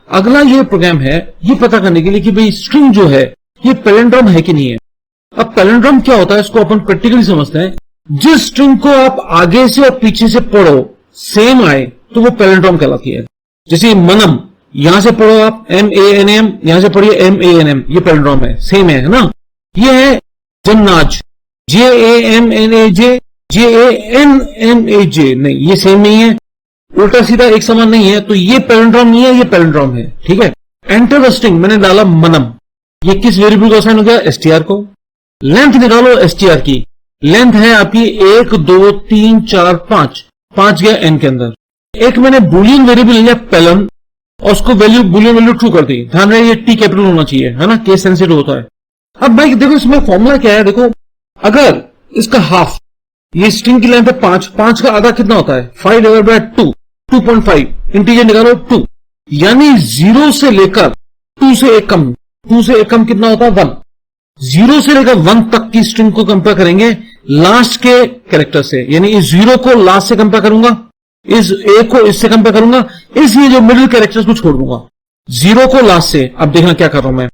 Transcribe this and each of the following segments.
अगला ये प्रोग्राम है ये पता करने के लिए कि भाई स्ट्रिंग जो है ये पैलिंड्रोम है कि नहीं है। अब पैलिंड्रोम क्या होता है इसको अपन प्रैक्टिकली समझते हैं। जिस स्ट्रिंग को आप आगे से और पीछे से पढ़ो सेम आए तो वो पैलिंड्रोम कहलाती है। जैसे मनम, यहां से पढ़ो आप MANM, यहां से पढ़िए MANM, ये पैलिंड्रोम है, सेम है ना। ये है जमनाज, JAMNAJ, JANMAJ, नहीं ये सेम नहीं है, उल्टा सीधा एक समान नहीं है, तो ये पैलिंड्रोम नहीं है, ये पैलिंड्रोम है। ठीक है। एंटर द स्ट्रिंग, मैंने डाला मनम, ये किस वेरिएबल को असाइन हो गया, STR को। लेंथ निकालो STR की, लेंथ है आपकी 1 2 3 4 5 गया n के अंदर। एक मैंने बुलियन वेरिएबल लिया पेलन और उसको बुलियन वैल्यू ट्रू कर दी। ध्यान रहे ये T कैपिटल होना चाहिए, है ना, केस सेंसिटिव होता है। अब भाई देखो इसमें फॉर्मूला क्या है, देखो अगर इसका हाफ, ये स्ट्रिंग की लेंथ है 5 का आधा कितना होता है 5 डिवाइड बाय 2, 2.5, इंटीजर निकालो 2, यानी 0 से लेकर 2 से एक कम, 2 से एक कम कितना होता है 1। 0 से लेकर 1 तक की स्ट्रिंग को कंपेयर करेंगे लास्ट के कैरेक्टर से, यानी इस 0 को लास्ट से कंपेयर करूंगा, इस A को इससे कंपेयर करूंगा, इसलिए जो मिडिल कैरेक्टर्स को छोड़ दूंगा 0 को लास्ट से। अब देखना क्या कर रहा हूं मैं,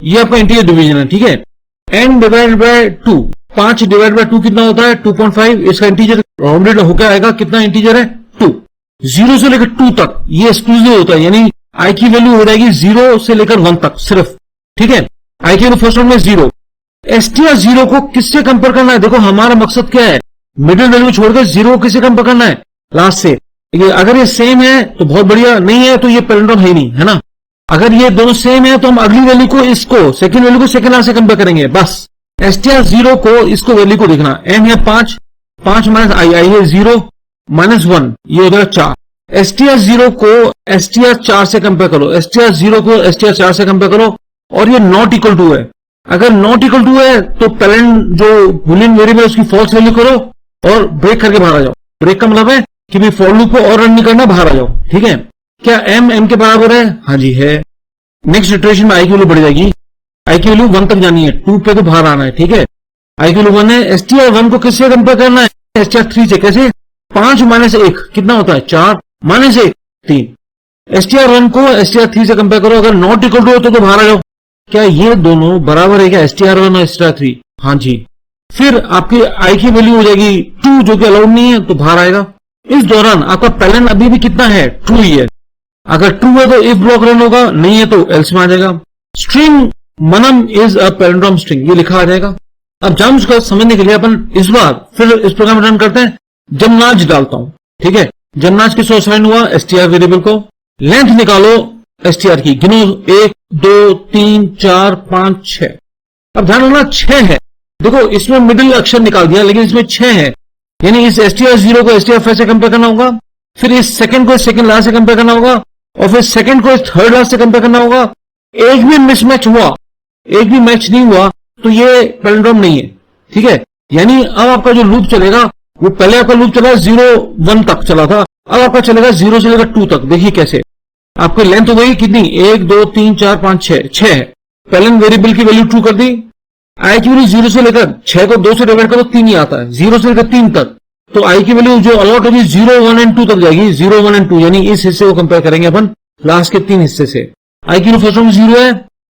ये आपका इंटीजर डिवीजन है, ठीक है। n divide by 2, 5 divide by 2 कितना होता है 2.5, इसका इंटीजर राउंडेड होकर आएगा, कितना इंटीजर है 2। 0 से लेकर 2 तक ये एक्सक्लूसिव होता है, यानी i की वैल्यू हो जाएगी 0 से लेकर 1 तक सिर्फ, ठीक है। i की वैल्यू फर्स्ट राउंड में 0। STR 0 को किससे कंपेयर करना है, देखो हमारा मकसद क्या है, मिडिल वैल्यू छोड़कर 0 को किससे कंपेयर करना है, लास्ट से। अगर ये सेम है तो बहुत बढ़िया, नहीं है तो ये पैलिंड्रोम है नहीं, है ना। अगर ये दोनों सेम है तो हम अगली वैल्यू को इसको सेकंड वैल्यू को सेकंड लास्ट से कंपेयर करेंगे बस। STR 0 को इसको वैल्यू को देखना, n है 5 माइनस i है 0 माइनस 1, ये हो जाएगा 4। STR 0 को STR 4 से कंपेयर करो, STR 0 को STR 4 से कंपेयर करो, और ये नॉट इक्वल टू है। अगर नॉट इक्वल टू है तो पैरेंट जो बुलियन वेरिएबल उसकी फॉल्स वैल्यू करो और ब्रेक करके बाहर आ जाओ। ब्रेक का मतलब है कि भाई फॉर लूप को और रन नहीं करना, बाहर आ जाओ, ठीक है। क्या m के बराबर है, हाँ जी है। नेक्स्ट इटरेशन में i की वैल्यू बढ़ जाएगी, i की वैल्यू 1 तक जानी है, 2 पे तो बाहर आना है, ठीक है। i की वैल्यू 1 है। STR 1 को किससे कंपेयर करना है, STR 3 से। कैसे, 5 माइनस 1 कितना होता है 4 माइनस 1 3। STR 1 को STR 3 से कंपेयर करो, अगर नॉट इक्वल टू हो तो बाहर आ जाओ। क्या ये दोनों बराबर है क्या, STR 1 और STR 3, हाँ जी। फिर आपकी i की वैल्यू हो जाएगी 2, जो कि अलाउड नहीं है तो बाहर आएगा। इस दौरान आपका पैरेंट अभी भी कितना है, ट्रू ही है। अगर ट्रू है तो इफ ब्लॉक रन होगा, नहीं है तो एल्स में आ जाएगा। स्ट्रिंग मनम इज अ पैलिंड्रोम स्ट्रिंग, ये लिखा आ जाएगा। अब जाम उसका समझने के लिए अपन इस बार फिर इस प्रोग्राम रन करते हैं। जमनाज डालता हूं, ठीक है। जमनाज किसको असाइन हुआ, STR वेरिएबल को। लेंथ निकालो STR की, गिनो 1 2 3 4 5 6। अब ध्यान रखना 6 है, देखो इसमें मिडिल अक्षर निकाल दिया लेकिन इसमें 6 है, यानी इस STR 0 को STR 5 से कंपेयर करना होगा, फिर इस सेकंड को सेकंड लास्ट से कंपेयर करना होगा, और फिर सेकंड को थर्ड लास्ट से कंपेयर करना होगा। एक भी मिसमैच हुआ, एक भी मैच नहीं हुआ तो ये पैलिंड्रोम नहीं है, ठीक है। यानी अब आपका जो लूप चलेगा वो पहले आपका लूप चला 0 1 तक चला था, अब आपका चलेगा 0 से लेकर 2 तक। देखिए कैसे, आपकी लेंथ हो गई कितनी 1 2 3 4 5 6 है। पैलिंड वेरिएबल की वैल्यू ट्रू कर दी। i की वैल्यू 0 से लेकर 6 को 2 से डिवाइड करो 3 ही आता है, 0 से लेकर 3 तक। तो i की वैल्यू जो अलॉट होगी 0 1 एंड 2 तक जाएगी, 0 1 एंड 2, यानी इस हिस्से को कंपेयर करेंगे अपन लास्ट के 3 हिस्से से। i की वैल्यू फर्स्ट में 0 है।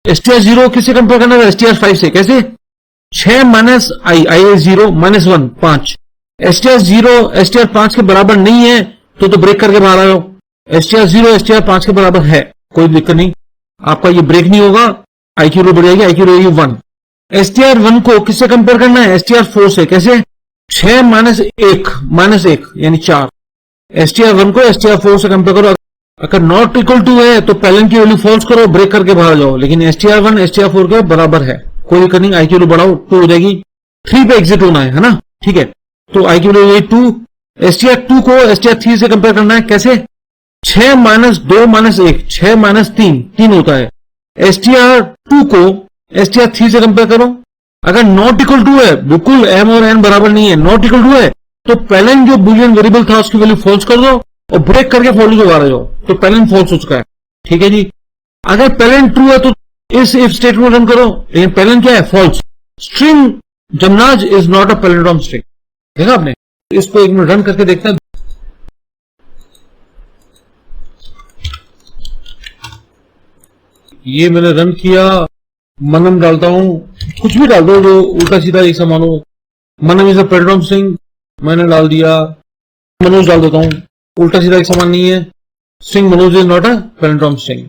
STR 0 किससे कंपेयर करना है, STR 5 से। कैसे, 6 माइनस i है 0 माइनस 1 5। STR 0 STR 5 के बराबर नहीं है तो ब्रेक करके बाहर आ जाओ। STR 0 STR 5 के बराबर है, कोई दिक्कत नहीं, आपका ये ब्रेक नहीं होगा, i की वैल्यू बढ़ जाएगी, i की वैल्यू 1। STR 1 को किससे कंपेयर करना है, STR 4 से। कैसे, 6 माइनस 1 यानी 4। STR 1 को STR 4 से कंपेयर करो, अगर नॉट इक्वल टू है तो पैरेंट की वैल्यू फॉल्स करो, ब्रेक करके बाहर जाओ, लेकिन STR 1 STR 4 के बराबर है, कोई दिक्कत नहीं। i की वैल्यू बढ़ाओ, 2 हो जाएगी, 3 पे एग्जिट होना है ना, ठीक है। तो i की वैल्यू 2। STR 2 को STR 3 से कंपेयर करना है। कैसे, 6 माइनस 2 माइनस 1 6 माइनस 3 होता है। STR 2 को STR 3 से कंपेयर करो, अगर नॉट इक्वल टू है, बिल्कुल m और n बराबर नहीं है, नॉट इक्वल टू है तो पैरेंट जो बुलियन वेरिएबल था उसकी वैल्यू फॉल्स कर दो और ब्रेक करके फॉल्स को बाहर आ जाओ, तो पैरेंट फॉल्स हो चुका है, ठीक है जी। अगर पैरेंट ट्रू है तो इस इफ स्टेटमेंट रन करो, लेकिन पैरेंट क्या है, फॉल्स। स्ट्रिंग जमनाज is not a palindrome string, देखा आपने। इसको एक मिनट रन करके देखते हैं। ये मैंने रन किया, मनम डालता हूं, कुछ भी डाल दो जो उल्टा सीधा एक समान हो। मनम इज अ पैरेंड्रॉम स्ट्रिंग, मैंने डाल दिया। मनोज डाल देता हूं, उल्टा सीधा एक समान नहीं है। String Manoj is not a palindrome string.